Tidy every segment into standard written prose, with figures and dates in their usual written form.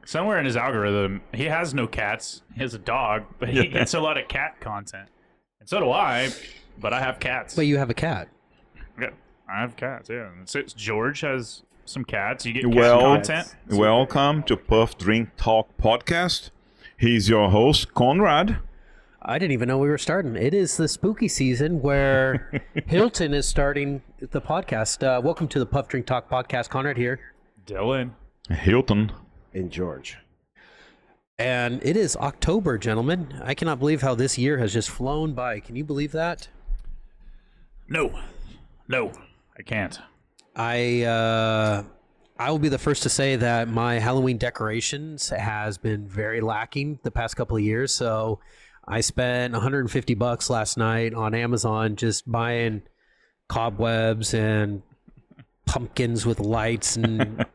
Somewhere in his algorithm, he has no cats. He has a dog, but he gets a lot of cat content. And so do I, but I have cats. But you have a cat. Yeah, I have cats, yeah. George has some cats. You get cat content. Welcome to Puff Drink Talk Podcast. He's your host, Conrad. I didn't even know we were starting. It is the spooky season where Hilton is starting the podcast. Welcome to the Puff Drink Talk Podcast. Conrad here. Dylan. Hilton. And George. And it is October, gentlemen. I cannot believe how this year has just flown by. Can you believe that? No, I can't. I will be the first to say that my Halloween decorations has been very lacking the past couple of years. So I spent $150 last night on Amazon just buying cobwebs and pumpkins with lights and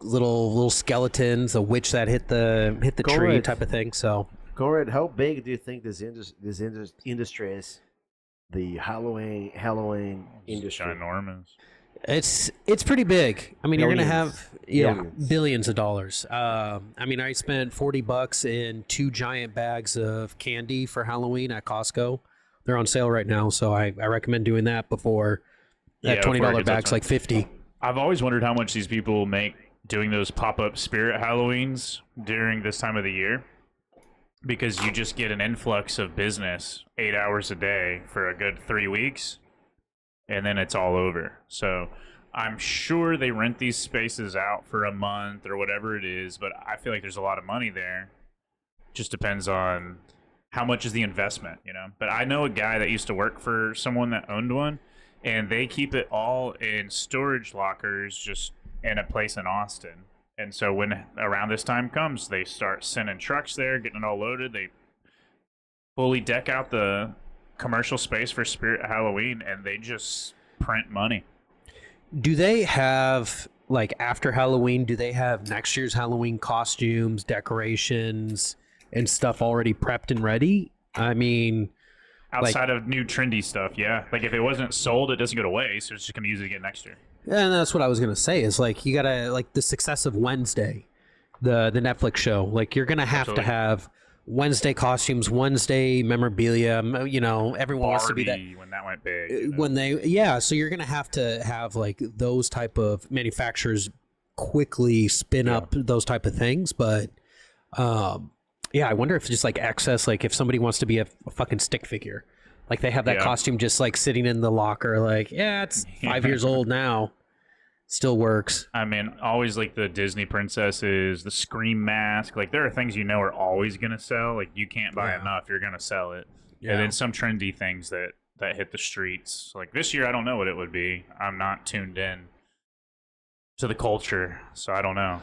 little skeletons, a witch that hit the tree type of thing. So, Conrad, how big do you think this industry is? The Halloween industry. Ginormous. It's pretty big. I mean, you're gonna have billions of dollars. I mean, I spent $40 in 2 giant bags of candy for Halloween at Costco. They're on sale right now, so I recommend doing that before that $20 bag's like $50. I've always wondered how much these people make doing those pop-up spirit Halloweens during this time of the year, because you just get an influx of business 8 hours a day for a good 3 weeks, and then it's all over. So I'm sure they rent these spaces out for a month or whatever it is, but I feel like there's a lot of money there. Just depends on how much is the investment, you know. But I know a guy that used to work for someone that owned one, and they keep it all in storage lockers just in a place in Austin. And so when around this time comes, they start sending trucks there, getting it all loaded. They fully deck out the commercial space for Spirit Halloween, and they just print money. Do they have, like, after Halloween, do they have next year's Halloween costumes, decorations, and stuff already prepped and ready? I mean, outside of new trendy stuff, yeah. Like, if it wasn't sold, it doesn't go to waste, so it's just going to use it again next year. And that's what I was going to say, is, like, you got to, like, the success of Wednesday, the Netflix show, like, you're going to have to have Wednesday costumes, Wednesday memorabilia, you know, everyone wants to be that. When that went big. You know? When they, so you're going to have, like, those type of manufacturers quickly spin up those type of things. But, I wonder if just, like, excess, like, if somebody wants to be a fucking stick figure, like, they have that costume just, like, sitting in the locker, like, it's 5 years old now. Still works. I mean, always like the Disney princesses, the Scream mask. Like, there are things you know are always going to sell. Like, you can't buy enough. You're going to sell it. Yeah. And then some trendy things that hit the streets. Like, this year, I don't know what it would be. I'm not tuned in to the culture, so I don't know.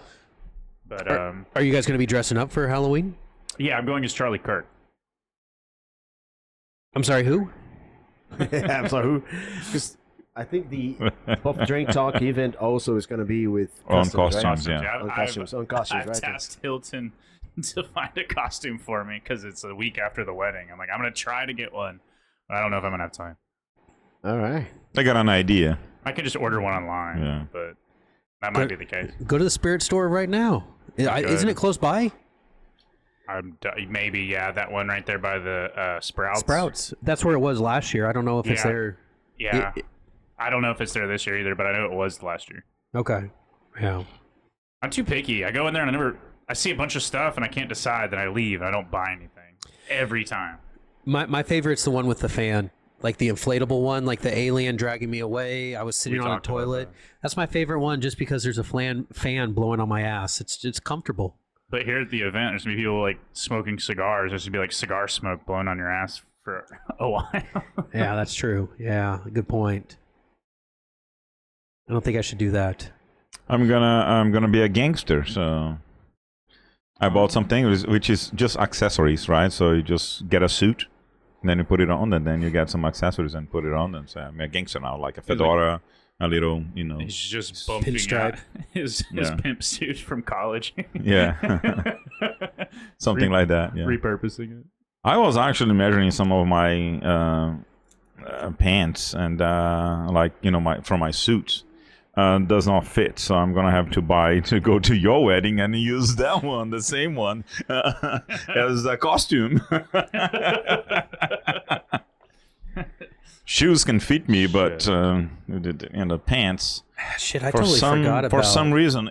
But are you guys going to be dressing up for Halloween? Yeah, I'm going as Charlie Kirk. I'm sorry, who? I'm sorry, who? Because I think the Puff Drink Talk event also is going to be with costumes, right? yeah. On costumes, I've right? tasked Hilton to find a costume for me because it's a week after the wedding. I'm like, I'm going to try to get one, but I don't know if I'm going to have time. All right. I got an idea. I could just order one online, but that might be the case. Go to the Spirit store right now. Isn't it close by? Maybe, that one right there by the Sprouts. That's where it was last year. I don't know if it's there. Yeah. I don't know if it's there this year either, but I know it was last year. Okay. Yeah. I'm too picky. I go in there and I see a bunch of stuff and I can't decide, then I leave and I don't buy anything. Every time. My favorite's the one with the fan. Like the inflatable one, like the alien dragging me away. I was sitting on a toilet. That's my favorite one just because there's a fan blowing on my ass. It's comfortable. But here at the event, there's going to be people like smoking cigars. There's going to be like cigar smoke blowing on your ass for a while. Yeah, that's true. Yeah, good point. I don't think I should do that. I'm gonna be a gangster, so I bought something which is just accessories, right? So you just get a suit, and then you put it on, and then you get some accessories and put it on, and say I'm a gangster now, like a fedora, a little, you know. He's just bumping out his pimp suit from college. Yeah, something like that. Yeah, repurposing it. I was actually measuring some of my pants and like, you know, from my suits. does not fit, so I'm gonna have to buy to go to your wedding and use that one, the same one, as a costume. Shoes can fit me, but the pants. Shit, I totally forgot about. For some reason,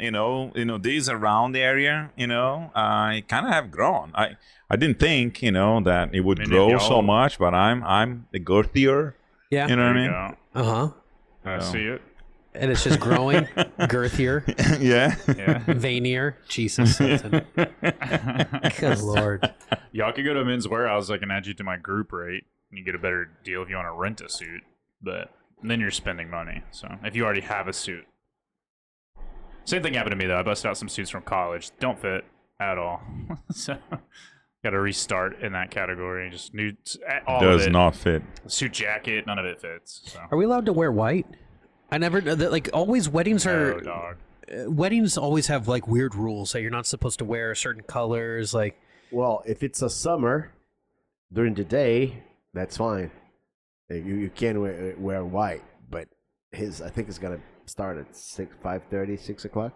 these around the area, I kind of have grown. I didn't think, that it would grow so much, but I'm the girthier. Yeah. You know what I mean? Uh-huh. I see it. And it's just growing, girthier, Yeah. veinier. Jesus. Good Lord. Y'all could go to Men's Warehouse. I can add you to my group rate. And you get a better deal if you want to rent a suit. But then you're spending money. So if you already have a suit. Same thing happened to me, though. I busted out some suits from college. Don't fit at all. So got to restart in that category. Just new. All Does of it. not fit. Suit jacket, none of it fits. So. Are we allowed to wear white? I never like always weddings are. No, dog. Weddings always have like weird rules that you're not supposed to wear certain colors. Like, Well, if it's a summer during the day, that's fine. You can wear white, but I think it's gonna start at 5:30, 6 o'clock.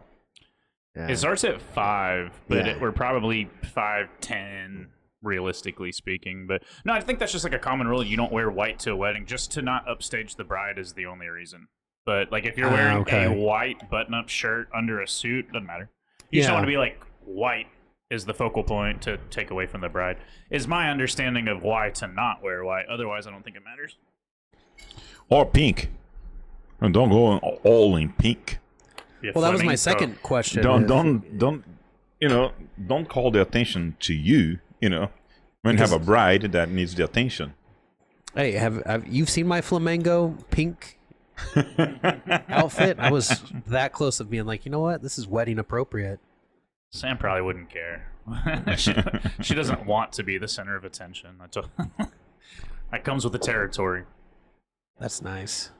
Yeah. It starts at 5, but Yeah. we're probably 5:10, realistically speaking. But no, I think that's just like a common rule. You don't wear white to a wedding. Just to not upstage the bride is the only reason. But like if you're wearing a white button-up shirt under a suit, doesn't matter. You just don't want to be like white is the focal point to take away from the bride. Is my understanding of why to not wear white. Otherwise, I don't think it matters. Or pink. And don't go all in pink. well, that was my second question. Don't call the attention to you. When you have a bride that needs the attention. Hey, have you've seen my flamingo pink outfit? I was that close of being like, you know what? This is wedding appropriate. Sam probably wouldn't care. she doesn't want to be the center of attention. That comes with the territory. That's nice.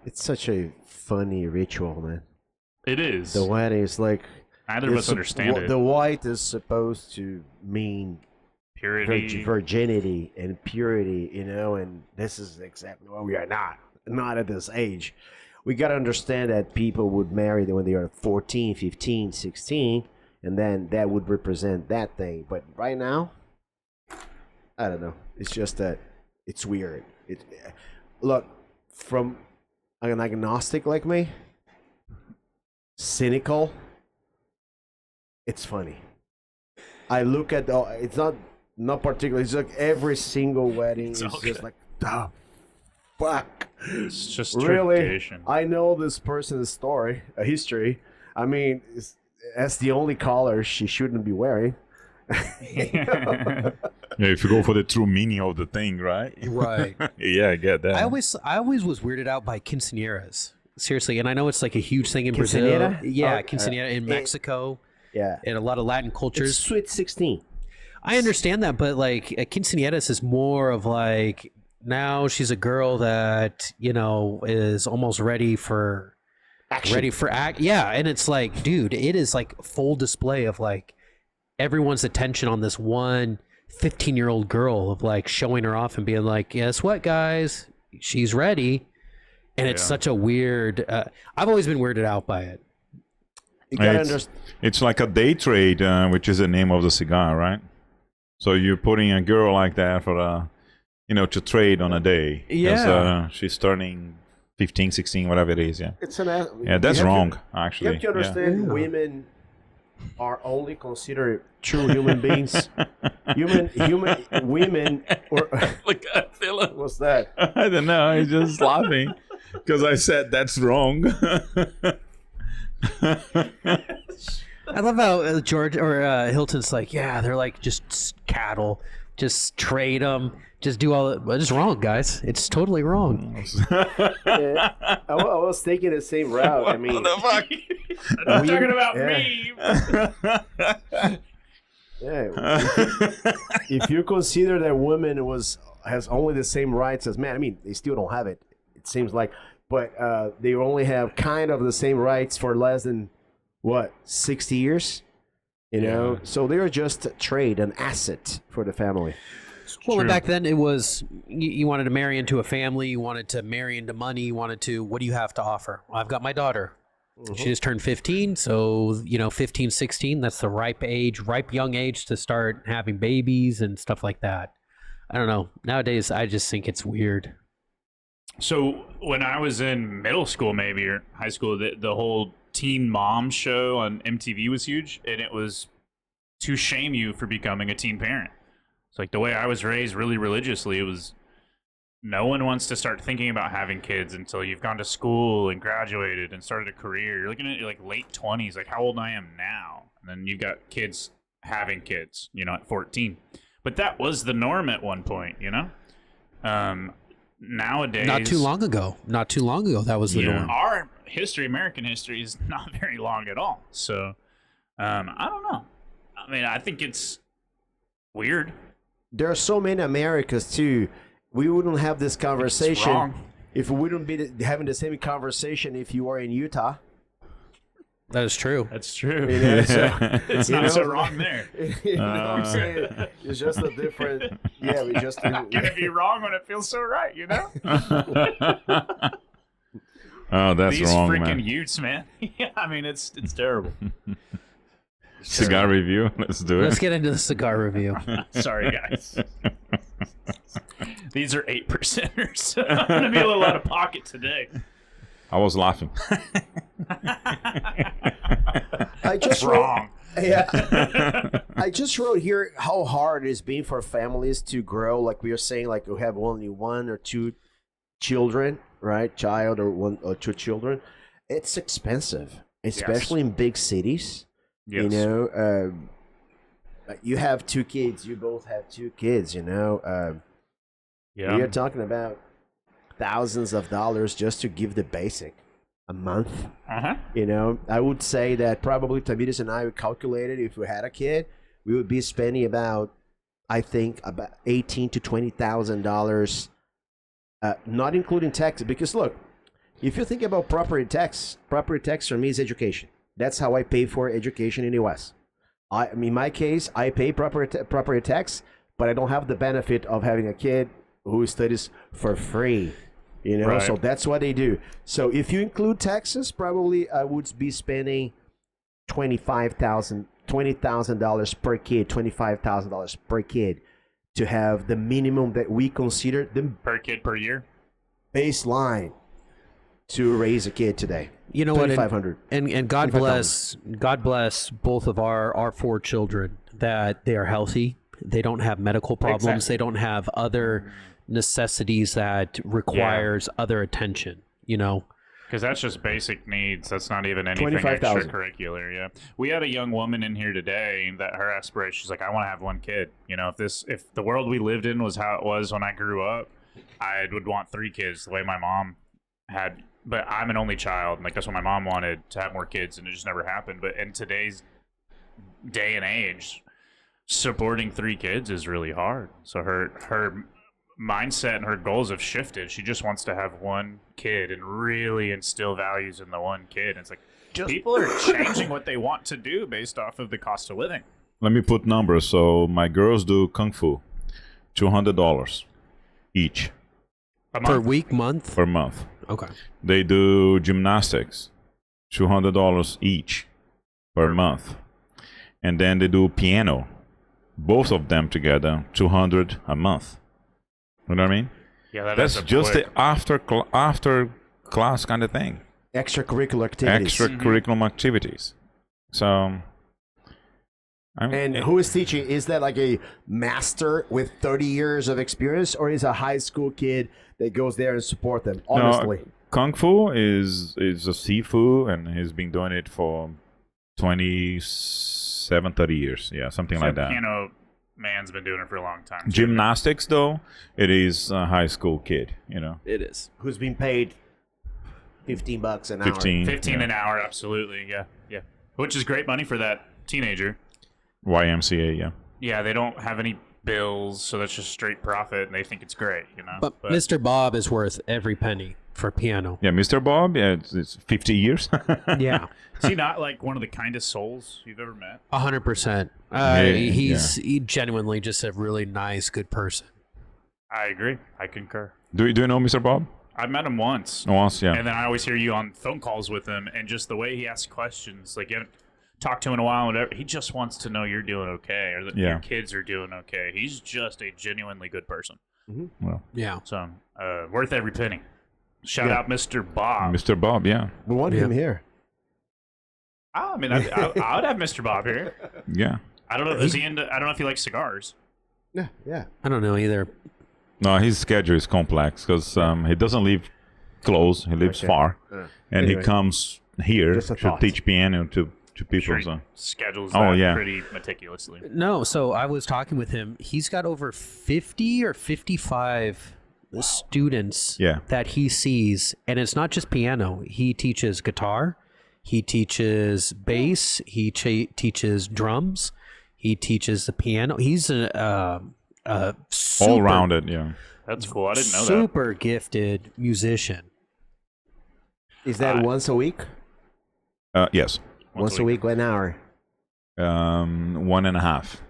It's such a funny ritual, man. It is. The wedding is like Neither of us understand it. The white is supposed to mean Purity. virginity and purity, and this is exactly what we are not at this age. We got to understand that people would marry when they are 14, 15, 16, and then that would represent that thing. But right now, I don't know. It's just that it's weird. Look, from an agnostic like me, cynical, it's funny. I look at it's not particularly. It's like every single wedding is just like, the fuck. It's just really. tradition. I know this person's story, a history. I mean, that's the only collar she shouldn't be wearing. Yeah, if you go for the true meaning of the thing, right? Right. Yeah, I get that. I always was weirded out by quinceañeras. Seriously, and I know it's like a huge thing in Quinceañera? Brazil. Yeah, Oh, quinceañera in Mexico. Yeah. And a lot of Latin It's cultures. Sweet 16. I understand that, but like a quinceañeras is more of like now she's a girl that is almost ready for Action. Yeah, and it's like, dude, it is like full display of like everyone's attention on this one 15-year-old girl of like showing her off and being like, guess what, guys, she's ready. And it's such a weird. I've always been weirded out by it. You gotta understand. It's like a day trade, which is the name of the cigar, right? So you're putting a girl like that for to trade on a day. Yeah. She's turning 15, 16, whatever it is. Yeah. Yeah, that's wrong. Actually, You have to understand, women are only considered true human beings. Women. Look at Philip. What's that? I don't know. He's just laughing because I said that's wrong. I love how George or Hilton's like, yeah, they're like just cattle, just trade them, just do all that. But it's wrong, guys. It's totally wrong. Yeah, I was taking the same route. I mean, What the fuck? I'm not talking about yeah. me. Yeah, if you consider that women has only the same rights as men, I mean, they still don't have it. It seems like, but they only have kind of the same rights for less than 60 years. So they're just a trade, an asset for the family. Well, True. and back then it was you wanted to marry into a family, you wanted to marry into money, you wanted to, what do you have to offer? Well, I've got my daughter. She just turned 15, so 15, 16, that's the ripe young age to start having babies and stuff like that. I don't know. Nowadays, I just think it's weird. So when I was in middle school, maybe, or high school, the whole Teen Mom show on MTV was huge, and it was to shame you for becoming a teen parent. It's like the way I was raised really religiously, it was no one wants to start thinking about having kids until you've gone to school and graduated and started a career. You're looking at your late 20s, like how old I am now. And then you've got kids having kids, at 14. But that was the norm at one point, Nowadays, Not too long ago, that was the norm. Our history, American history, is not very long at all. So, I don't know. I mean, I think it's weird. There are so many Americas too. We wouldn't have this conversation wrong. if we wouldn't be having the same conversation if you are in Utah. That is true. That's true. So, It's not so wrong there. you know what I'm saying? It's just a different. Yeah, we just. Can it be wrong when it feels so right, Oh, that's These wrong, freaking man. Utes, man. Yeah, I mean, it's terrible. Cigar review. Let's do it. Let's get into the cigar review. Sorry, guys. These are 8%ers. I'm going to be a little out of pocket today. I was laughing. I just Wrong. Yeah. I just wrote here how hard it is being for families to grow. Like we were saying, like we have only one or two children, right? Child or one or two children. It's expensive, especially in big cities. Yes. You have two kids. You both have two kids. Yeah. We are talking about thousands of dollars just to give the basic a month. Uh-huh. I would say that probably Tamiris and I would calculate it if we had a kid, we would be spending about $18,000 to $20,000, not including taxes. Because look, if you think about property tax for me is education. That's how I pay for education in the U.S. In my case, I pay property tax, but I don't have the benefit of having a kid who studies for free. Right. So that's what they do. So if you include taxes, probably I would be spending $20,000 per kid, $25,000 per kid to have the minimum that we consider the Per kid per year? baseline to raise a kid today. You know what? $2,500. And God bless both of our four children that they are healthy. They don't have medical problems. Exactly. They don't have other necessities that requires other attention. Because that's just basic needs. That's not even anything 25,000. extracurricular. Yeah, we had a young woman in here today that her aspiration. She's like, I want to have one kid. If the world we lived in was how it was when I grew up, I would want 3 kids the way my mom had. But I'm an only child. And that's what my mom wanted, to have more kids, and it just never happened. But in today's day and age, supporting 3 kids is really hard. So her mindset and her goals have shifted. She just wants to have one kid and really instill values in the one kid. It's like people are changing what they want to do based off of the cost of living. Let me put numbers. So my girls do kung fu, $200 each A Per month. week, month? per month. Okay. They do gymnastics, $200 each per month, and then they do piano. Both of them together, $200 a month. You know what I mean? Yeah, That's just the after class kind of thing. Extracurricular activities. Extracurriculum activities. So, And who is teaching? Is that like a master with 30 years of experience, or is a high school kid that goes there and support them? Honestly, no, Kung Fu is a Sifu, and he's been doing it for 27, 30 years. Yeah, something like that. Piano man's been doing it for a long time. too. Gymnastics, though, it is a high school kid, It is. who's being paid $15 an hour? 15. 15 yeah. an hour, absolutely. Yeah. Which is great money for that teenager. YMCA, yeah. Yeah, they don't have any bills, so that's just straight profit, and they think it's great, But Mr. Bob is worth every penny for piano. Yeah, Mr. Bob. Yeah, it's 50 years. Yeah, Is he not like one of the kindest souls you've ever met? 100%. Yeah. He's genuinely just a really nice, good person. I agree. I concur. Do you know Mr. Bob? I met him once. Once, yeah. And then I always hear you on phone calls with him, and just the way he asks questions, like you haven't talked to him in a while, whatever. He just wants to know you're doing okay, or that your kids are doing okay. He's just a genuinely good person. Well, Yeah. So worth every penny. Shout out, Mr. Bob. Mr. Bob, yeah. We want him here. I mean, I would have Mr. Bob here. Yeah. I don't know. Is he into? I don't know if he likes cigars. Yeah, yeah. I don't know either. No, his schedule is complex because he doesn't live close. He lives far. And Anyway. he comes here Just a to thought. teach piano to people. Sure, he So. schedules Oh, that yeah. pretty meticulously. No, so I was talking with him. He's got over 50 or 55 students Yeah. that he sees, and it's not just piano. He teaches guitar, he teaches bass, he teaches drums, he teaches the piano. He's a super, All-rounded, yeah. That's cool. I didn't know that. super gifted musician. Is that once a week? Yes. Once a week, 1 hour. 1.5.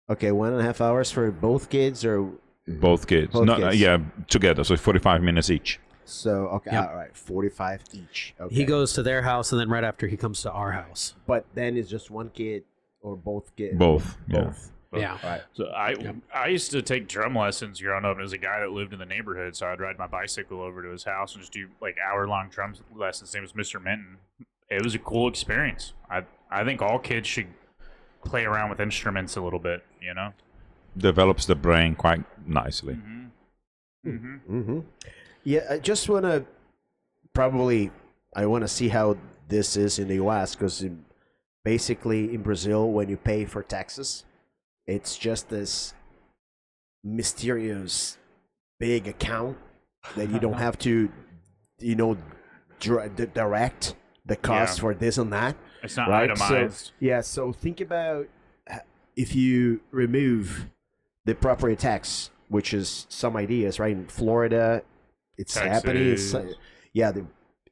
Okay, 1.5 hours for both kids, or Both kids. Both No, kids. yeah, together. So 45 minutes each. so okay, Yep. all right, 45 each. Okay. He goes to their house, and then right after he comes to our house. but then it's just one kid or both kids. Both. Yeah. Both. Yeah. All right. So I used to take drum lessons growing up as a guy that lived in the neighborhood. So I'd ride my bicycle over to his house and just do like hour-long drum lessons. His name was Mr. Minton. It was a cool experience. I think all kids should play around with instruments a little bit. You know. Develops the brain quite nicely. Mm-hmm. Yeah, I just want to I want to see how this is in the U.S. because basically in Brazil, when you pay for taxes, it's just this mysterious big account that you don't have to, direct the cost for this and that. It's not Right? itemized. So think about if you remove the property tax, which is some ideas, right? In Florida, it's happening. Texas.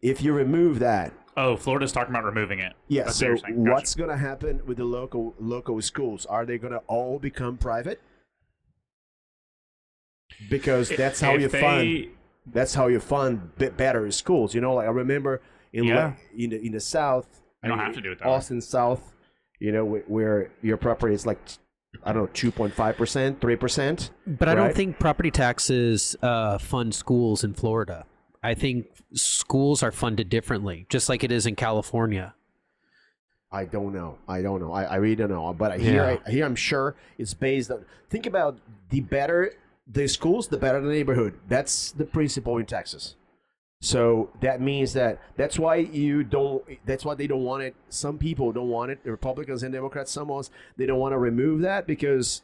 If you remove that, Oh, Florida's talking about removing it. yeah. That's what So you're saying. Gotcha. what's going to happen with the local schools? Are they going to all become private? Because that's how If you they- fund. That's how you fund better schools. Like I remember in Yeah. in the South, You don't have to do it that way. Austin South, where your property is like, I don't know, 2.5%, 3%. But I don't Right. think property taxes fund schools in Florida. I think schools are funded differently, just like it is in California. I don't know. I really don't know. But here I'm sure it's based on. Think about the better the schools, the better the neighborhood. That's the principle in Texas. So that means that's why that's why they don't want it. Some people don't want it. The Republicans and Democrats, they don't want to remove that because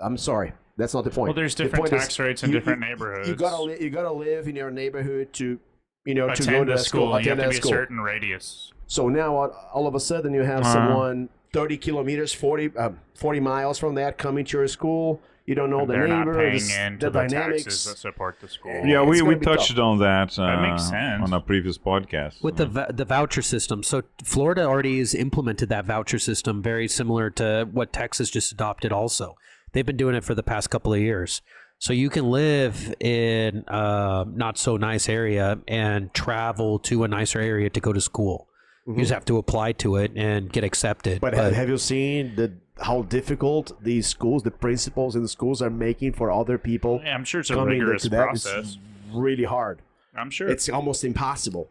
I'm sorry, that's not the point. Well, there's The different point tax is rates in different neighborhoods. You gotta live in your neighborhood to to go attend to a that school. And you have attend to that be school. a certain radius. So now all of a sudden you have someone 30 kilometers, 40 miles from that coming to your school. You don't know the They're not neighbor, paying the into the dynamics. taxes that support the school. Yeah, It's we gonna be touched tough. on that, That makes sense. on a previous podcast. With the voucher system. So Florida already has implemented that voucher system, very similar to what Texas just adopted also. They've been doing it for the past couple of years. So you can live in a not so nice area and travel to a nicer area to go to school. You just have to apply to it and get accepted. But have you seen how difficult these schools, the principals in the schools are making for other people? Yeah, I'm sure it's a coming rigorous to that? process. It's really hard. I'm sure. It's almost impossible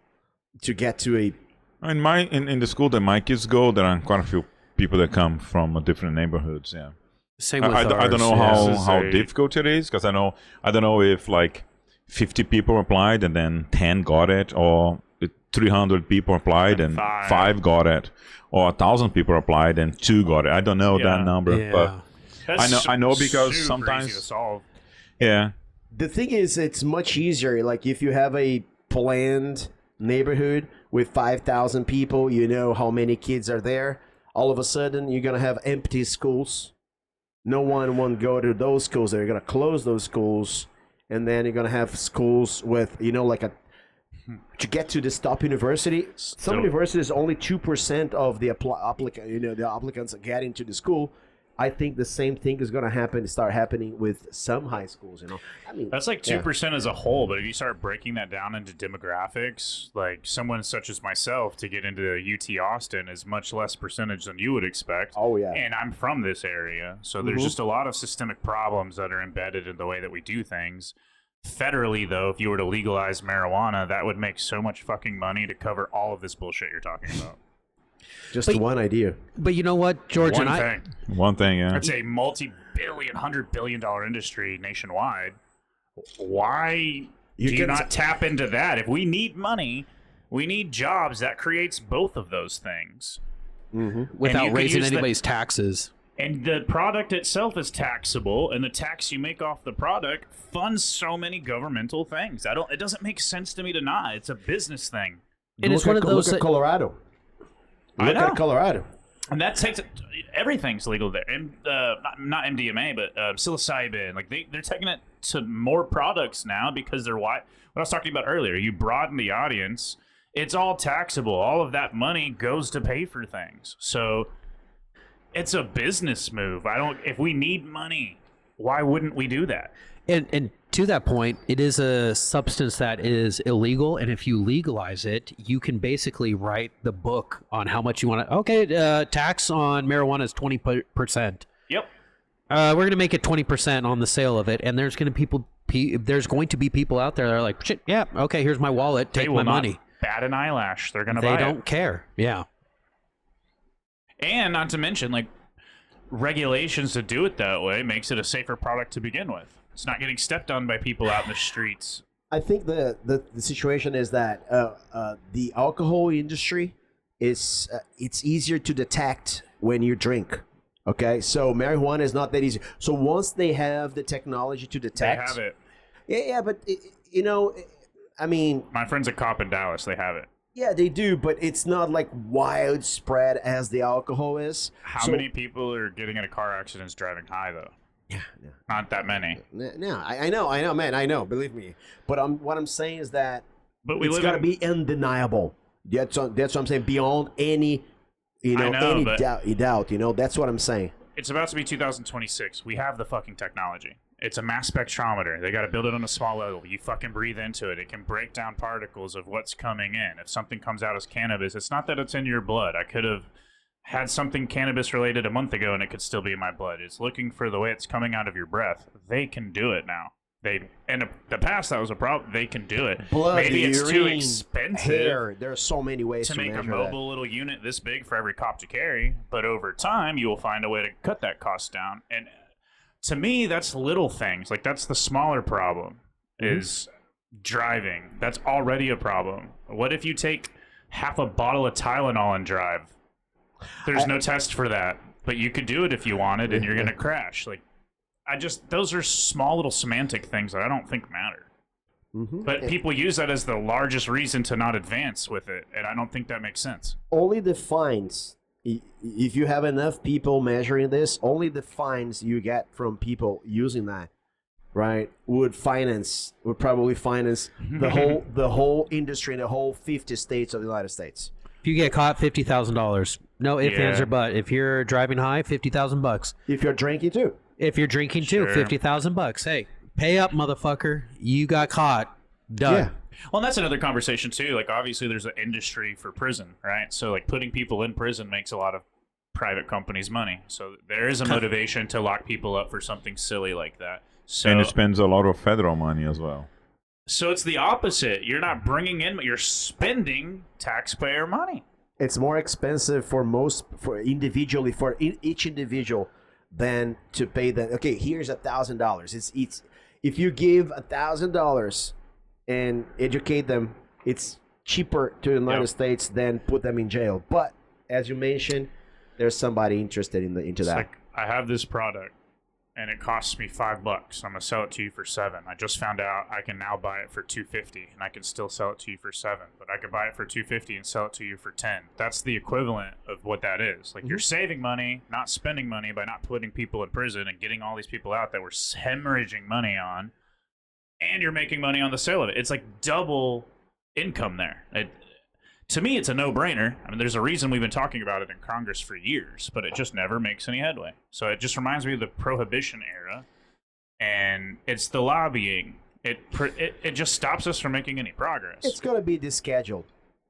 to get to a. In the school that my kids go, there are quite a few people that come from different neighborhoods. Yeah. Same with I don't know ours, This is how a- difficult it is because I don't know if like 50 people applied and then 10 got it, or 300 people applied and five. 5 got it, or 1,000 people applied and 2 got it. I don't know Yeah. that number, Yeah. but That's I know because super sometimes- easy to solve. yeah, The thing is, it's much easier. Like if you have a planned neighborhood with 5,000 people, you know how many kids are there. All of a sudden, you're gonna have empty schools. No one won't go to those schools. They're gonna close those schools, and then you're gonna have schools with like a to get to this top university. Some universities only 2% of the the applicants get into the school. I think the same thing is going to start happening with some high schools. I mean, that's like 2% as a whole, but if you start breaking that down into demographics, like someone such as myself to get into UT Austin is much less percentage than you would expect. Oh yeah, and I'm from this area, so there's just a lot of systemic problems that are embedded in the way that we do things. Federally, though, if you were to legalize marijuana, that would make so much fucking money to cover all of this bullshit you're talking about. Just one idea. But you know what, George One thing, yeah. It's a multi-billion, $100 billion industry nationwide. Why do you not tap into that? If we need money, we need jobs. That creates both of those things. Without raising anybody's taxes. And the product itself is taxable, and the tax you make off the product funds so many governmental things. It doesn't make sense to me to not. It's a business thing. And it's one of those. Look at Colorado. Look at Colorado. And that takes everything's legal there. And not MDMA, but psilocybin. Like they're taking it to more products now because they're what I was talking about earlier. You broaden the audience. It's all taxable. All of that money goes to pay for things. So it's a business move. If we need money, why wouldn't we do that? And to that point, it is a substance that is illegal, and if you legalize it, you can basically write the book on how much you want to. Okay, tax on marijuana is 20%. Yep. We're going to make it 20% on the sale of it, and there's going to be people out there that are like, shit, yeah, okay, here's my wallet, take my money. Bat an eyelash. They're going to buy it. They don't care. Yeah. And not to mention, like, regulations to do it that way makes it a safer product to begin with. It's not getting stepped on by people out in the streets. I think the situation is that the alcohol industry is it's easier to detect when you drink. Okay, so marijuana is not that easy. So once they have the technology to detect, they have it. Yeah, but I mean, my friend's a cop in Dallas. They have it. Yeah, they do, but it's not like widespread as the alcohol is. How many people are getting into car accidents driving high, though? Yeah. Not that many. No, I know, man, I know, believe me. But what I'm saying is that it's got to be undeniable. That's what I'm saying, beyond any, any doubt, that's what I'm saying. It's about to be 2026. We have the fucking technology. It's a mass spectrometer. They got to build it on a small level. You fucking breathe into it. It can break down particles of what's coming in. If something comes out as cannabis, it's not that it's in your blood. I could have had something cannabis related a month ago and it could still be in my blood. It's looking for the way it's coming out of your breath. They can do it now. In the past that was a problem. They can do it. Blood, maybe it's urine, too expensive. Hair. There are so many ways to make a mobile little unit this big for every cop to carry. But over time, you will find a way to cut that cost down. And to me, that's little things. Like, that's the smaller problem, is driving. That's already a problem. What if you take half a bottle of Tylenol and drive? There's no test for that. But you could do it if you wanted, and you're going to crash. Like, those are small little semantic things that I don't think matter. But people use that as the largest reason to not advance with it, and I don't think that makes sense. Only the fines, if you have enough people measuring this, only the fines you get from people using that, right, would probably finance the whole industry in the whole 50 states of the United States. If you get caught, $50,000. No ifs, ands, or buts. If you're driving high, $50,000. If you're drinking too. If you're drinking too, $50,000. Hey, pay up, motherfucker. You got caught. Done. Yeah. Well, and that's another conversation too. Like, obviously, there's an industry for prison, right? So, like, putting people in prison makes a lot of private companies money. So there is a motivation to lock people up for something silly like that. So, and it spends a lot of federal money as well. So it's the opposite. You're not bringing in, you're spending taxpayer money. It's more expensive for each individual than to pay them. Okay, here's $1,000. It's if you give $1,000 and educate them, it's cheaper to the United States than put them in jail. But as you mentioned, there's somebody interested into that. Like, I have this product and it costs me $5. I'm gonna sell it to you for $7. I just found out I can now buy it for $2.50, and I can still sell it to you for $7. But I could buy it for $2.50 and sell it to you for $10. That's the equivalent of what that is. Like, you're saving money, not spending money by not putting people in prison and getting all these people out that we're hemorrhaging money on. and you're making money on the sale of it. It's like double income there. To me, it's a no-brainer. I mean, there's a reason we've been talking about it in Congress for years, but it just never makes any headway. So it just reminds me of the Prohibition era, and it's the lobbying. It just stops us from making any progress. It's going to be disscheduled.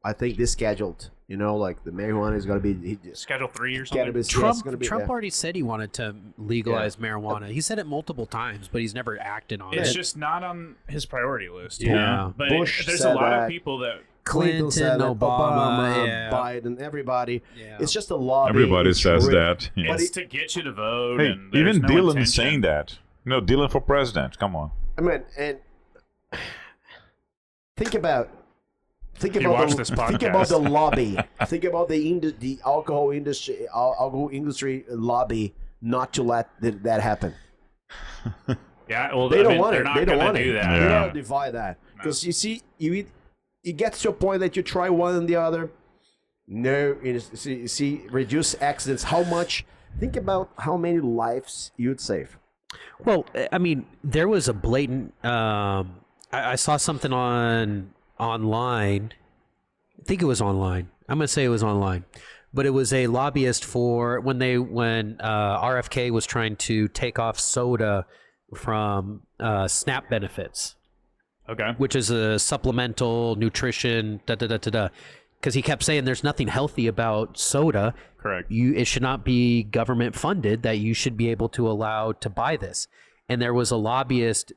I think disscheduled. You know, like the marijuana is going to be Schedule 3 or something. cannabis. Trump already said he wanted to legalize marijuana. He said it multiple times, but he's never acted on It's it. just not on his priority list. Yeah. But Bush there's a said lot that. of people that Clinton, said that, Obama, yeah. Biden, everybody. Yeah. It's just a lobby. Everybody It's says really- that. Yeah. it's to get you to vote. Hey, And there's even no Dylan intention. is saying that. No, Dylan for president. Come on. I mean, and think about you watch this think about podcast. the lobby. Think about the alcohol industry lobby not to let that happen. Yeah, well, They I don't mean, want they're it. not They don't gonna want do it. that. You Yeah. gotta divide that because you see, it gets to a point that you try one and the other. No, you see, reduce accidents. How much? Think about how many lives you'd save. Well, I mean, there was a blatant. I saw something online. I think it was online. I'm gonna say it was online, but it was a lobbyist for when RFK was trying to take off soda from SNAP benefits, Okay. which is a supplemental nutrition. Because he kept saying there's nothing healthy about soda. Correct. It should not be government funded, that you should be able to allow to buy this. And there was a lobbyist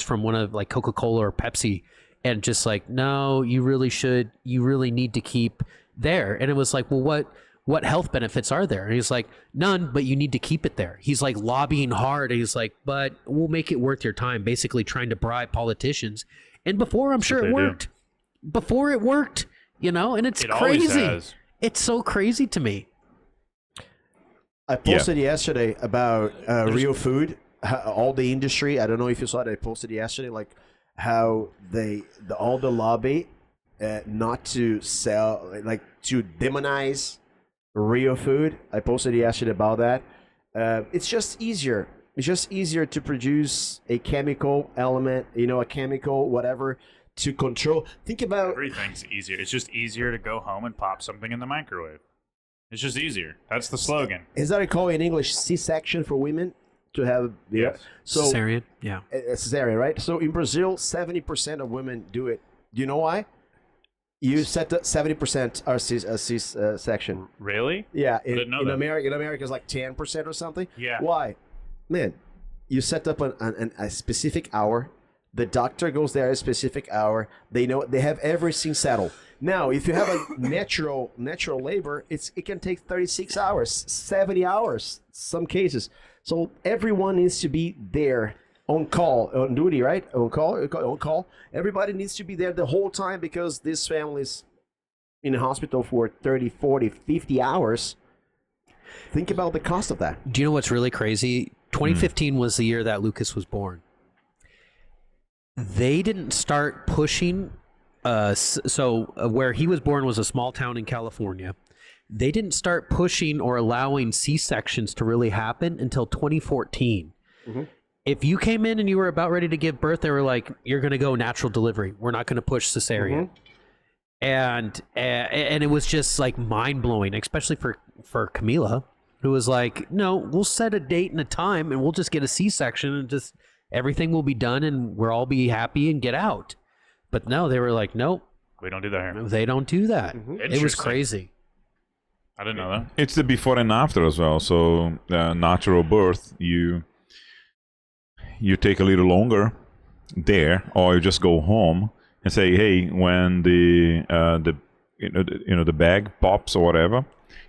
from one of like Coca-Cola or Pepsi, and just like, no, you really need to keep there. And it was like, well, what health benefits are there? And he's like, none, but you need to keep it there. He's like lobbying hard, and he's like, but we'll make it worth your time, basically trying to bribe politicians. And before, I'm sure what it they do. worked. Before it worked, and it's It always crazy. has. It's so crazy to me. I posted yesterday about real food, all the industry. I don't know if you saw it. I posted yesterday, like how all the lobby not to sell, like to demonize real food. I posted yesterday about that. It's just easier. It's just easier to produce a chemical element, a chemical whatever to control. Think about Everything's easier. It's just easier to go home and pop something in the microwave. It's just easier. That's the slogan. is that called in English C-section for women to have Yes. so Cesarean, yeah. cesarean, right? So in Brazil, 70% of women do it. Do you know why? You said that 70% are C-section. Really? Yeah, didn't know in that. America, it's like 10% or something. Yeah. Why? Man, you set up a specific hour. The doctor goes there at a specific hour. They have everything settled. Now, if you have a natural labor, it can take 36 hours, 70 hours, some cases. So everyone needs to be there on call, on duty, right? On call. Everybody needs to be there the whole time because this family's in the hospital for 30, 40, 50 hours. Think about the cost of that. Do you know what's really crazy? 2015 was the year that Lucas was born. They didn't start pushing. Where he was born was a small town in California. They didn't start pushing or allowing C-sections to really happen until 2014. Mm-hmm. If you came in and you were about ready to give birth, they were like, you're going to go natural delivery. We're not going to push cesarean. And it was just like mind-blowing, especially for Camila, who was like, no, we'll set a date and a time and we'll just get a C-section and just everything will be done and we'll all be happy and get out. But no, they were like, nope, We don't do that here. they don't do that. It was Interesting. crazy. I didn't know that. It's the before and after as well. So natural birth, you take a little longer there, or you just go home and say, hey, when the bag pops or whatever,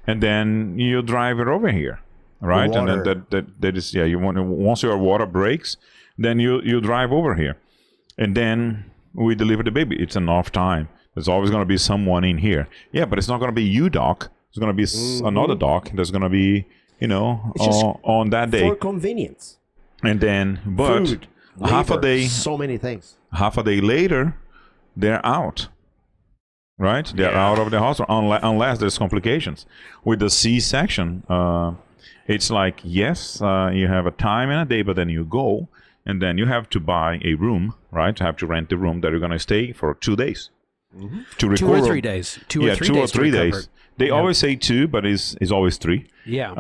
and then you drive it over here, right? And then that is once your water breaks, then you drive over here, and then we deliver the baby. It's enough time. There's always going to be someone in here. Yeah, but it's not going to be you, doc. There's going to be another doc. There's going to be, on that day. For convenience. And then, but Food, half a labor, day, so many things. half a day later, they're out. Right? They're out of the hospital unless there's complications. With the C-section, it's like, yes, you have a time and a day, but then you go. and then you have to buy a room, right? You have to rent the room that you're going to stay for 2 days. To recover. 2 or 3 days. 2 or 3 2 days. or 3 to recover. days. They always say 2, but it's always 3. Yeah.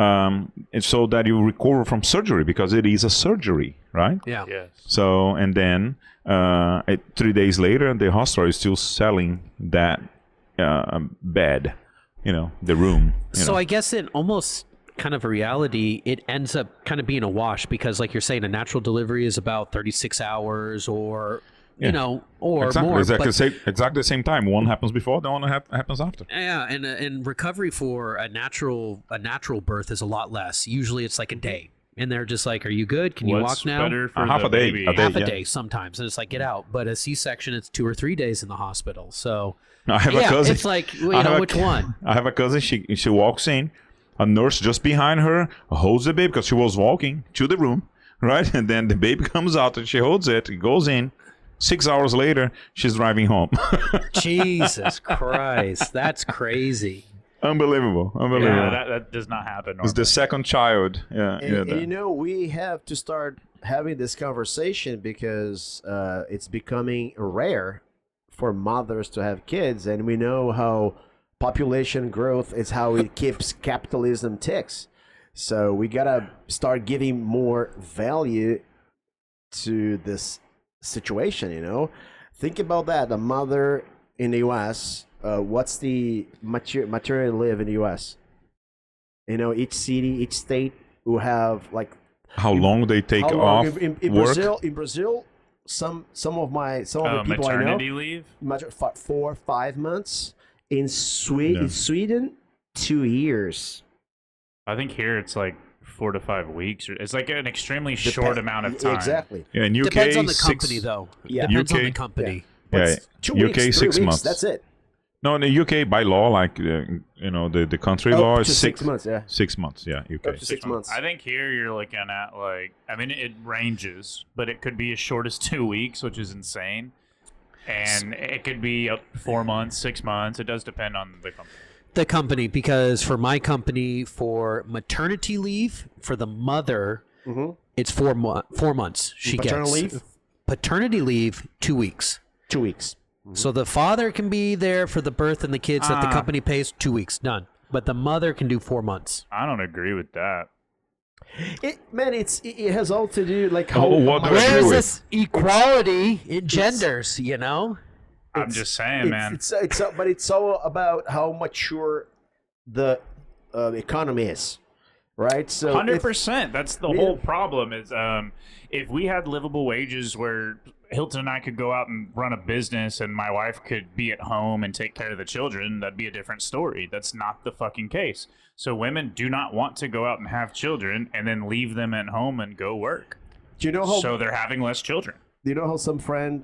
And so that you recover from surgery, because it is a surgery, right? Yeah. Yes. So, and then 3 days later, the hospital is still selling that bed, the room. So I guess in almost kind of a reality, it ends up kind of being a wash because, like you're saying, a natural delivery is about 36 hours or, or exactly, more. Exactly the same time. One happens before, the one happens after. Yeah, and recovery for a natural birth is a lot less. Usually it's like a day. And they're just like, "Are you good? Can you What's walk now?" better for half the a day, baby? Half a yeah. day sometimes, and it's like, get out. But a C-section, it's 2 or 3 days in the hospital. So I have a cousin. it's like, which one? I have a cousin. She walks in, a nurse just behind her holds the baby because she was walking to the room, right? And then the baby comes out and she holds it. It goes in. 6 hours later, she's driving home. Jesus Christ, that's crazy. Unbelievable. Yeah, that does not happen normally. It's the second child. Yeah, And we have to start having this conversation because it's becoming rare for mothers to have kids, and we know how population growth is how it keeps capitalism ticks. So we gotta start giving more value to this situation. Think about that. The mother in the U.S. What's the maternity leave in the U.S.? Each city, each state will have like how long they take how long off in work. Brazil, some of the people I know, maternity leave? 4-5 months. In Sweden, 2 years. I think here it's like 4 to 5 weeks. It's like an extremely short amount of time. Exactly. Yeah, in UK, Depends on the company, though. Yeah. Depends on UK the company. Yeah, 2 UK weeks, 3 6 weeks, months. that's it. No, in the UK by law, like the country law Up is to 6 months. Yeah. 6 months. Yeah, UK. Up to 6 months. I think here you're looking at it ranges, but it could be as short as 2 weeks, which is insane. And it could be up 4 months, 6 months. It does depend on the company. The company, because for my company, for maternity leave, for the mother, it's 4 months she Paternity gets. leave? Paternity leave, 2 weeks. 2 weeks. So the father can be there for the birth and the kids that the company pays, 2 weeks, done. But the mother can do 4 months. I don't agree with that. It has all to do like what do I Where agree is with? this equality in genders, I'm just saying, man. But it's all about how mature the economy is, right? So 100%. That's the whole problem. Is if we had livable wages where Hilton and I could go out and run a business and my wife could be at home and take care of the children, that'd be a different story. That's not the fucking case. So women do not want to go out and have children and then leave them at home and go work. Do you know how? So they're having less children. Do you know how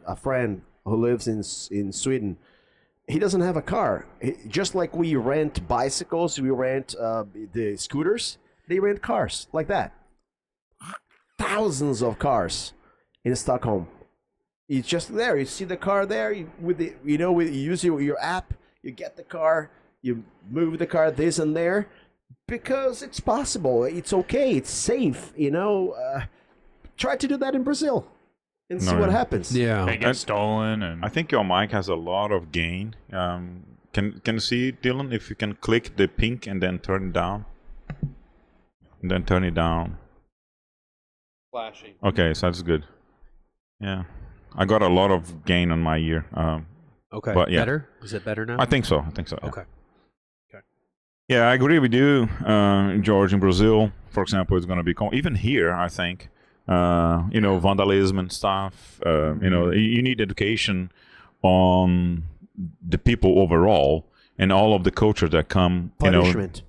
a friend who lives in Sweden, he doesn't have a car. Just like we rent bicycles, we rent the scooters. They rent cars like that. Thousands of cars in Stockholm. It's just there. You see the car there. You use your app. You get the car. You move the car this and there, because it's possible. It's okay. It's safe. Try to do that in Brazil and see what happens. Yeah. They get stolen. And I think your mic has a lot of gain. Can you see, Dylan, if you can click the pink and then turn it down? And then turn it down. Flashing. Okay, so that's good. Yeah. I got a lot of gain on my ear. Okay. But yeah. Better? Is it better now? I think so. Yeah. Okay. Yeah, I agree with you, George. In Brazil, for example, it's going to be even here. I think, vandalism and stuff. You need education on the people overall and all of the culture that come. Punishment.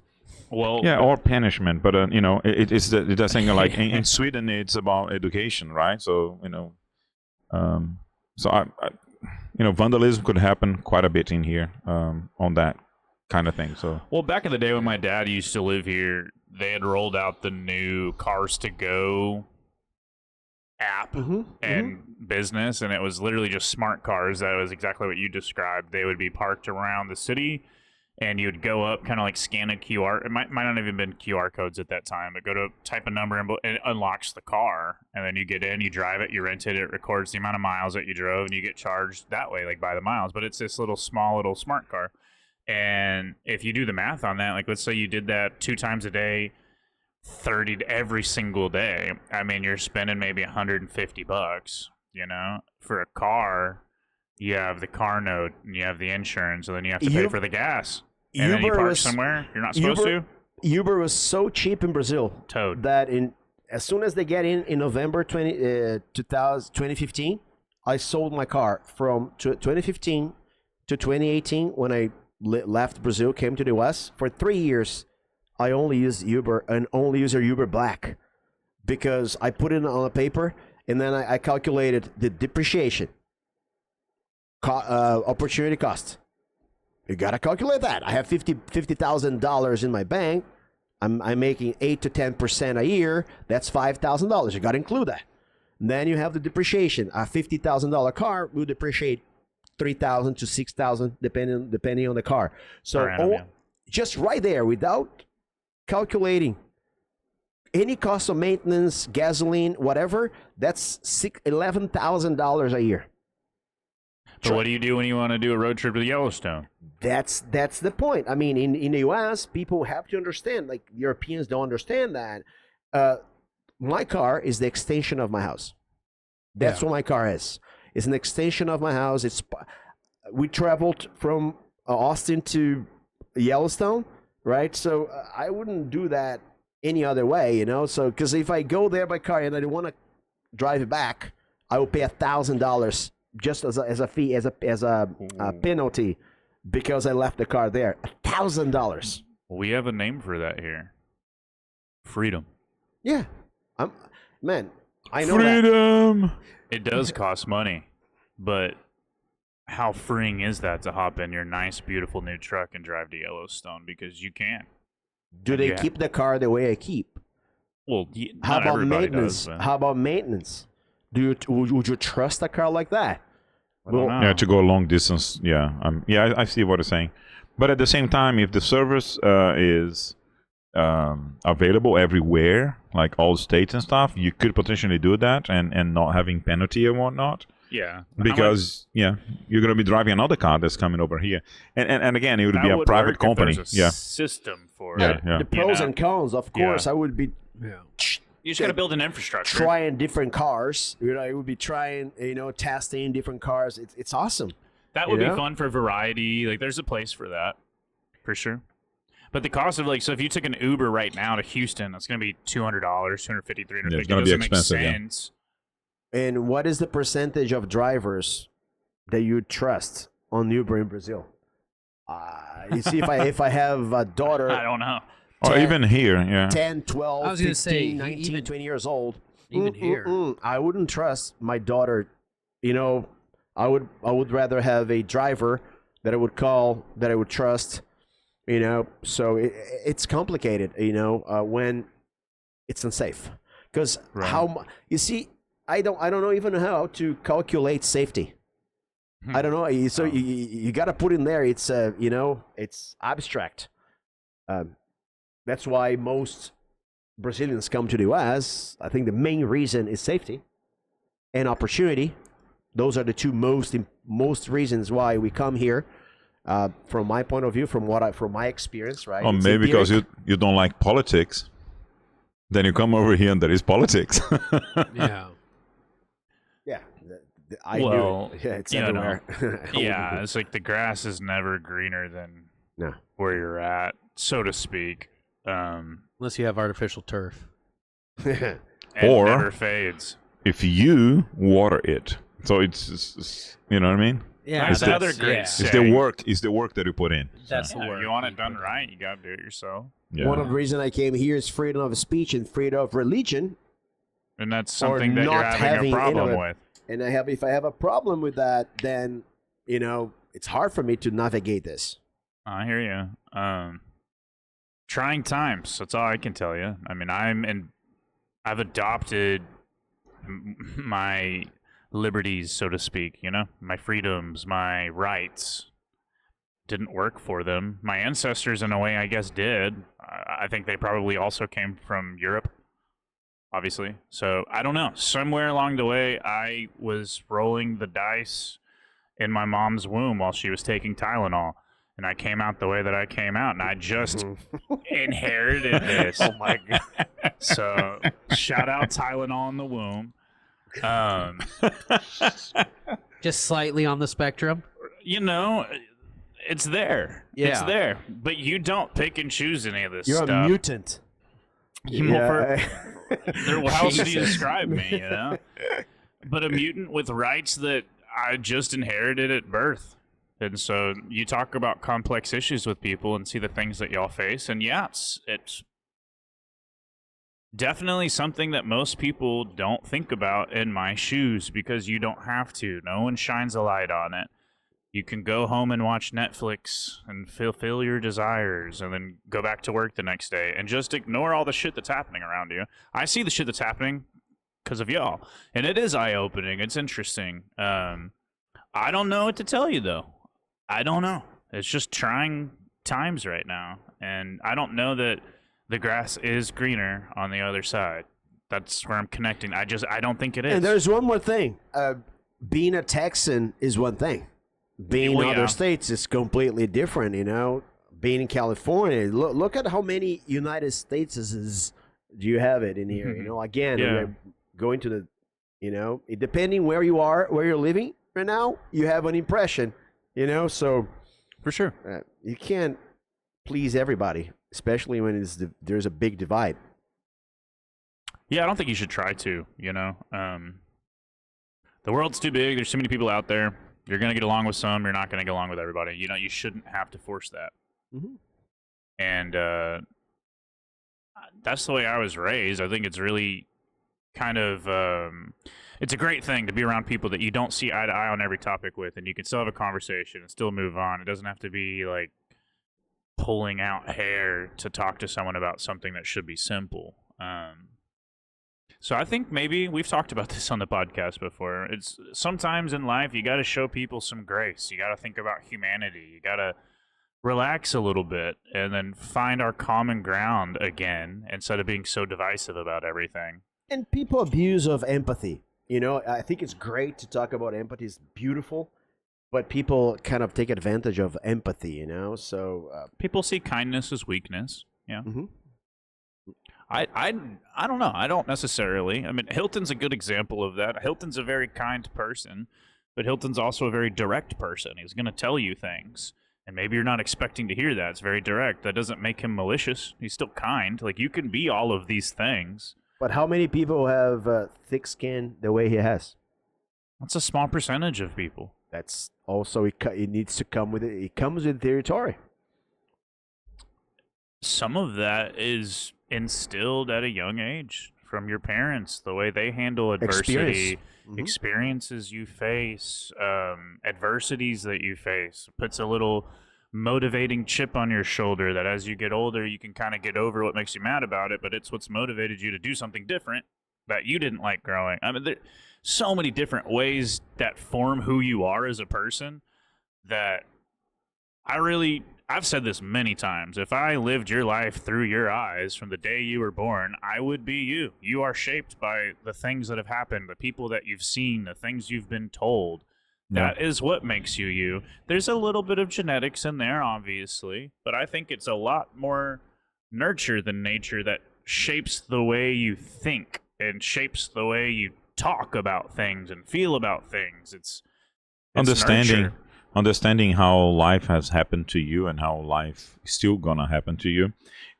well, Yeah, or punishment, but it's the thing. Like in Sweden, it's about education, right? So I vandalism could happen quite a bit in here on that kind of thing. So well, back in the day when my dad used to live here, they had rolled out the new Cars to Go app and business, and it was literally just smart cars. That was exactly what you described. They would be parked around the city, and you'd go up, kind of like scan a QR. It might not even been QR codes at that time, but go to type a number and it unlocks the car, and then you get in, you drive it, you rent it, it records the amount of miles that you drove, and you get charged that way, like by the miles. But it's this little smart car, and if you do the math on that, like let's say you did that 2 times a day, 30 every single day. I mean, you're spending maybe $150, you know, for a car. You have the car note, and you have the insurance, and then you have to pay for the gas. And then you park somewhere you're not supposed to. Uber was so cheap in Brazil Toad. that as soon as they get in November 2015, I sold my car from 2015 to 2018 when I left Brazil, came to the US. For 3 years, I only used Uber and only use Uber Black because I put it on a paper and then I calculated the depreciation, opportunity cost. You gotta calculate that. I have $50,000 in my bank. I'm making 8 to 10% a year. That's $5,000. You gotta include that. And then you have the depreciation. A $50,000 car will depreciate $3,000 to $6,000 depending on the car. So just right there, without calculating any cost of maintenance, gasoline, whatever, that's $11,000 a year. But what do you do when you want to do a road trip to Yellowstone? That's the point. I mean, in the U.S., people have to understand. Like Europeans don't understand that. My car is the extension of my house. That's what my car is. It's an extension of my house. We traveled from Austin to Yellowstone, right? So I wouldn't do that any other way, you know. So because if I go there by car and I don't want to drive it back, I will pay $1,000 just as a fee, as a penalty, because I left the car there. $1,000. We have a name for that here. Freedom. Yeah, I know Freedom. that. It does cost money, but how freeing is that to hop in your nice, beautiful new truck and drive to Yellowstone? Because you can. Do they keep the car the way I keep? Well, how about maintenance? Does, how about maintenance? Would you trust a car like that? Yeah, to go a long distance. Yeah, I see what you're saying. But at the same time, if the service is available everywhere, like all states and stuff, you could potentially do that and not having penalty and whatnot. Yeah. Because you're going to be driving another car that's coming over here, and again, it would be a private company. System for it. The pros and cons, of course. I would be. You just got to build an infrastructure. Trying different cars. It would be trying, testing different cars. It's awesome. That would be fun for variety. Like, there's a place for that, for sure. But the cost of so if you took an Uber right now to Houston, it's going to be $200, $250, $300. It's going to be expensive. And what is the percentage of drivers that you trust on Uber in Brazil? You see, if I have a daughter, I don't know. 10, or even here, 10, 12, I was 15, 19, 20 years old. Even here. I wouldn't trust my daughter. I would rather have a driver that I would call, that I would trust. So it's complicated. When it's unsafe, because you see, I don't know even how to calculate safety. I don't know. So you got to put in there. It's it's abstract. That's why most Brazilians come to the U.S. I think the main reason is safety and opportunity. Those are the two most reasons why we come here. From my point of view, from my experience, right? Or maybe because you don't like politics. Then you come over here and there is politics. Yeah. Yeah. I knew it. Yeah, it's everywhere. Yeah, it's like the grass is never greener than where you're at, so to speak. Unless you have artificial turf. It or never fades. If you water it. So it's you know what I mean? Yeah, that's another great saying. It's the work that you put in. That's the work. You want it done right, you got to do it yourself. Yeah. One of the reasons I came here is freedom of speech and freedom of religion. And that's something that you're having a problem with. And if I have a problem with that, then it's hard for me to navigate this. I hear you. Trying times. That's all I can tell you. I mean, I've adopted my liberties, so to speak. My freedoms, my rights. didn't work for them. My ancestors, in a way, I guess, did. I think they probably also came from Europe, obviously. So I don't know. Somewhere along the way, I was rolling the dice in my mom's womb while she was taking Tylenol. And I came out the way that I came out, and I just inherited this. Oh my god! So shout out Tylenol in the womb. Just slightly on the spectrum. You know, it's there. Yeah. It's there. But you don't pick and choose any of this You're stuff. a mutant. How else do you describe me, you know? But a mutant with rights that I just inherited at birth. And so you talk about complex issues with people and see the things that y'all face. And yeah, it's definitely something that most people don't think about in my shoes, because you don't have to. No one shines a light on it. You can go home and watch Netflix and fulfill your desires and then go back to work the next day and just ignore all the shit that's happening around you. I see the shit that's happening because of y'all. And it is eye-opening. It's interesting. I don't know what to tell you, though. I don't know. It's just trying times right now. And I don't know that the grass is greener on the other side. That's where I'm connecting. I don't think it is. And there's one more thing. Being a Texan is one thing. Being in other states is completely different, you know. Being in California, look at how many United States do you have it in here, you know. Again, we're going to the, you know, depending where you are, where you're living right now, you have an impression, you know. So for sure, you can't please everybody, especially when there's a big divide. Yeah, I don't think you should try to, you know. The world's too big. There's too many people out there. You're going to get along with some. You're not going to get along with everybody. You know, you shouldn't have to force that. Mm-hmm. And that's the way I was raised. I think it's really kind of it's a great thing to be around people that you don't see eye to eye on every topic with, and you can still have a conversation and still move on. It doesn't have to be like pulling out hair to talk to someone about something that should be simple. So I think maybe we've talked about this on the podcast before. It's sometimes in life you got to show people some grace. You got to think about humanity. You got to relax a little bit and then find our common ground again instead of being so divisive about everything. And people abuse of empathy. You know, I think it's great to talk about empathy. It's beautiful, but people kind of take advantage of empathy, you know? So people see kindness as weakness. Yeah. Mm-hmm. I don't know. I don't necessarily. I mean, Hilton's a good example of that. Hilton's a very kind person, but Hilton's also a very direct person. He's going to tell you things, and maybe you're not expecting to hear that. It's very direct. That doesn't make him malicious. He's still kind. Like, you can be all of these things. But how many people have thick skin the way he has? That's a small percentage of people. That's also, it needs to come with it. It comes with territory. Some of that is instilled at a young age from your parents, the way they handle adversity, experiences you face, adversities that you face. Puts a little motivating chip on your shoulder that as you get older, you can kind of get over what makes you mad about it, but it's what's motivated you to do something different that you didn't like growing. I mean, there's so many different ways that form who you are as a person that I've said this many times. If I lived your life through your eyes from the day you were born, I would be you. You are shaped by the things that have happened, the people that you've seen, the things you've been told. Yeah. That is what makes you you. There's a little bit of genetics in there, obviously, but I think it's a lot more nurture than nature that shapes the way you think and shapes the way you talk about things and feel about things. It's understanding how life has happened to you and how life is still gonna happen to you.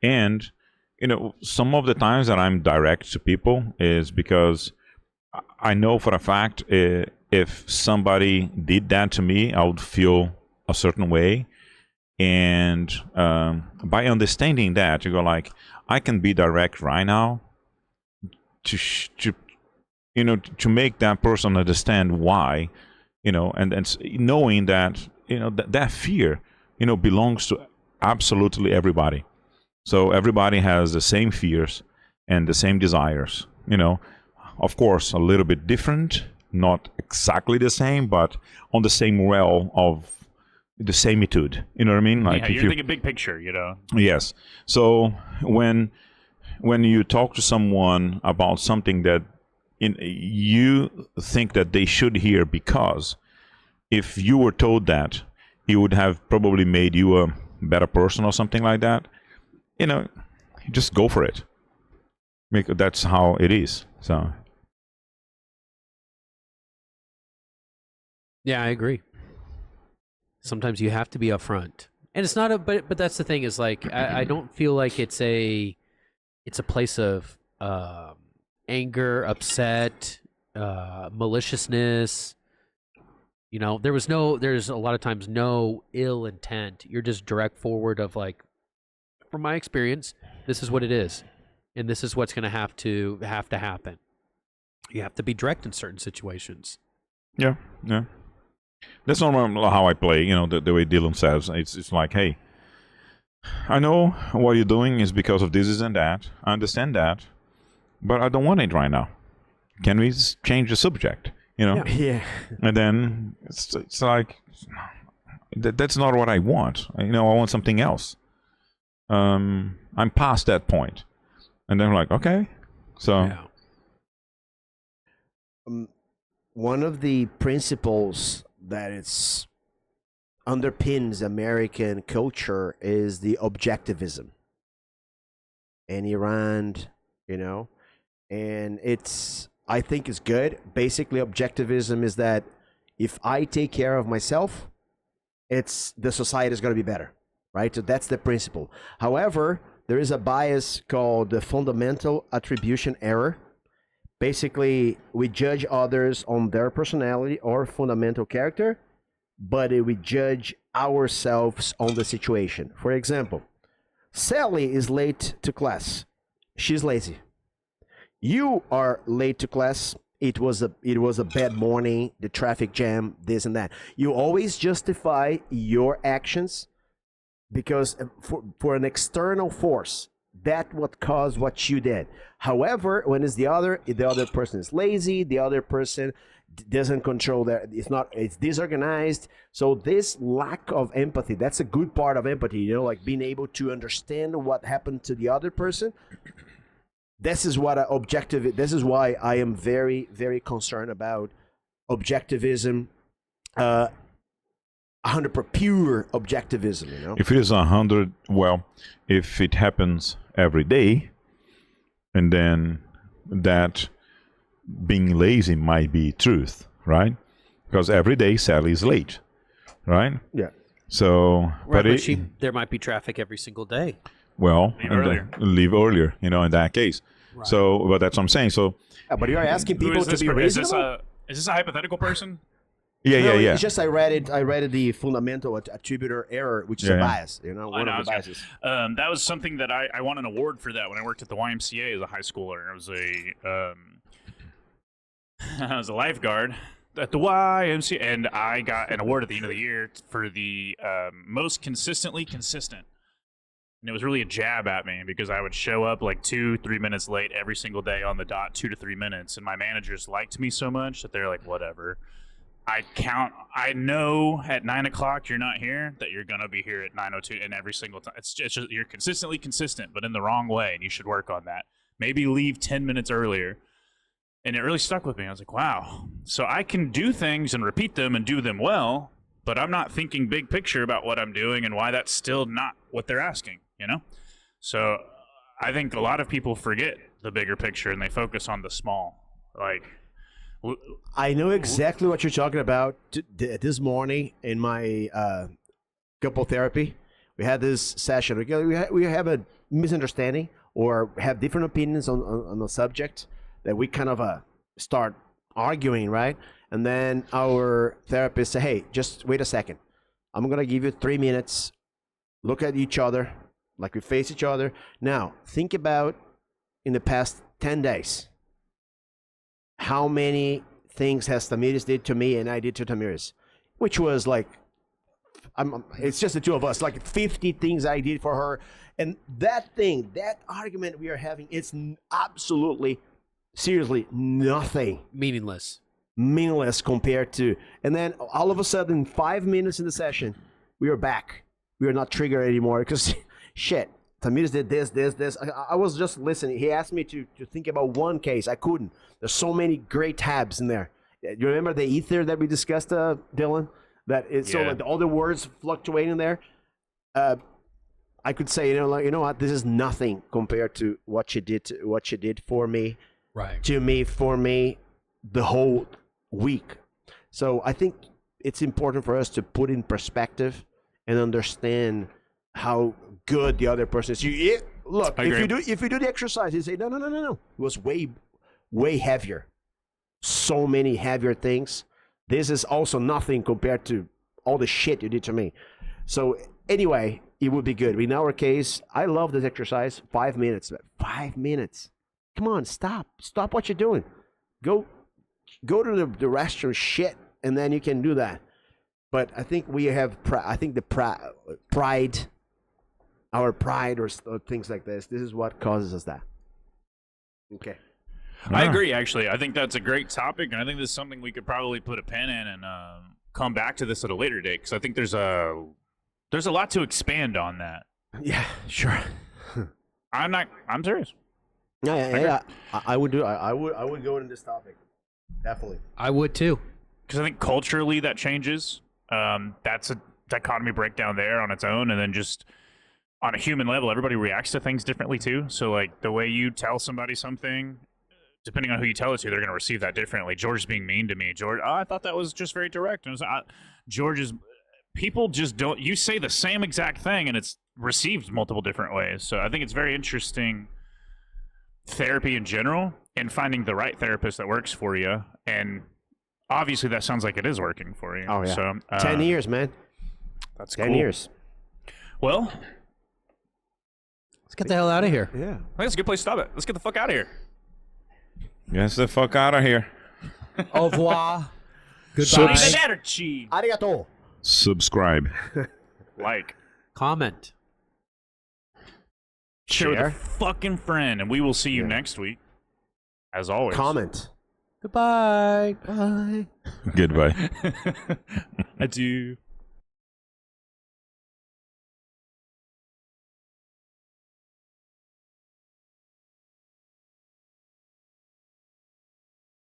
And you know, some of the times that I'm direct to people is because I know for a fact if somebody did that to me, I would feel a certain way. And by understanding that, you go like, I can be direct right now to make that person understand why. You know, and knowing that, you know, that fear, you know, belongs to absolutely everybody. So everybody has the same fears and the same desires, you know, of course, a little bit different, not exactly the same, but on the same realm of the samitude. You know what I mean? Like yeah, if you're you, thinking big picture, you know. yes. So when you talk to someone about something that you think that they should hear, because if you were told that, it would have probably made you a better person or something like that. You know, just go for it. That's how it is. So Yeah, I agree. Sometimes you have to be upfront, and it's not a. But that's the thing is like I don't feel like it's a place of anger, upset, maliciousness. You know, there's a lot of times no ill intent. You're just direct forward of like, from my experience, this is what it is, and this is what's going to have to happen. You have to be direct in certain situations. yeah. That's not how I play. You know, the way Dylan says, it's like, hey, I know what you're doing is because of this and that. I understand that, but I don't want it right now. Can we change the subject? You know? Yeah. And then it's like that's not what I want. You know, I want something else. I'm past that point, and then I'm like, okay, so. Yeah. One of the principles that underpins American culture is the objectivism. And Iran, you know, and I think it's good. Basically, objectivism is that if I take care of myself, the society is going to be better, right? So that's the principle. However, there is a bias called the fundamental attribution error. Basically, we judge others on their personality or fundamental character, but we judge ourselves on the situation. For example, Sally is late to class. She's lazy. You are late to class. It was a bad morning, the traffic jam, this and that. You always justify your actions because for an external force, that what caused what you did. However, when it's the other person is lazy, the other person doesn't control it's disorganized. So this lack of empathy, that's a good part of empathy, you know, like being able to understand what happened to the other person. This is why I am very, very concerned about objectivism, 100% pure objectivism, you know? If it is 100, well, if it happens every day, and then that being lazy might be truth, right? Because every day Sally is late, right? Yeah. So, Right, but there might be traffic every single day. well, Leave earlier. You know, in that case. Right. So, but that's what I'm saying. So, Yeah, but you're asking Who people is to this be reasonable? is this a hypothetical person? yeah. It's just I read the fundamental attributor error, which is a Yeah. bias. You know, I one know, of the I was biases. That was something that I won an award for that when I worked at the YMCA as a high schooler. I was I was a lifeguard at the YMCA, and I got an award at the end of the year for the most consistently consistent. And it was really a jab at me because I would show up like 2-3 minutes late every single day on the dot, 2 to 3 minutes. And my managers liked me so much that they're like, whatever. I know at 9 o'clock you're not here, that you're going to be here at 9:02 and every single time. It's just, you're consistently consistent, but in the wrong way. And you should work on that. Maybe leave 10 minutes earlier. And it really stuck with me. I was like, wow. So I can do things and repeat them and do them well, but I'm not thinking big picture about what I'm doing and why that's still not what they're asking, you know? So I think a lot of people forget the bigger picture and they focus on the small. Like, I know exactly what you're talking about. This morning in my couple therapy, we had this session. We have a misunderstanding or have different opinions on a subject that we kind of start arguing, right? And then our therapist said, hey, just wait a second. I'm going to give you 3 minutes. Look at each other, like we face each other. Now, think about in the past 10 days, how many things has Tamiris did to me and I did to Tamiris, which was like, it's just the two of us, like 50 things I did for her. And that argument we are having, it's absolutely, seriously, nothing. Meaningless. Compared to, and then all of a sudden, 5 minutes in the session, we are back. We are not triggered anymore because shit. Tamiris did this. I was just listening. He asked me to think about one case. I couldn't. There's so many great tabs in there. You remember the ether that we discussed, Dylan? That it's so like all the words fluctuating there. I could say, you know what? This is nothing compared to what she did for me, Right. to me, for me, the whole week. So I think it's important for us to put in perspective and understand how good the other person is. Look, if you do the exercise, you say no. It was way heavier. So many heavier things. This is also nothing compared to all the shit you did to me. So anyway, it would be good. In our case, I love this exercise. 5 minutes. 5 minutes. Come on, stop what you're doing. Go to the restroom, shit, and then you can do that. But I think we have. I think the pride. Our pride or things like this is what causes us that. Okay. I agree, actually. I think that's a great topic, and I think this is something we could probably put a pin in and come back to this at a later date, because I think there's a lot to expand on that. Yeah, sure. I'm serious. Yeah. I would do. I would go into this topic. Definitely. I would too. Because I think culturally that changes. That's a dichotomy breakdown there on its own, and then just on a human level, everybody reacts to things differently too. So like the way you tell somebody something, depending on who you tell it to, they're going to receive that differently. George is being mean to me. George, I thought that was just very direct. And George is, people just don't, you say the same exact thing and it's received multiple different ways. So I think it's very interesting therapy in general and finding the right therapist that works for you. And obviously that sounds like it is working for you. Oh yeah. So, 10 years, man. That's 10 cool. years. Well, Let's get the hell out of here. Yeah. I think that's a good place to stop it. Let's get the fuck out of here. Get the fuck out of here. Au revoir. Goodbye. Arrivederci. Arigato. Subscribe. Like. Comment. Share with Share. a fucking friend, and we will see you next week. As always. Comment. Goodbye. Bye. Goodbye. Adieu.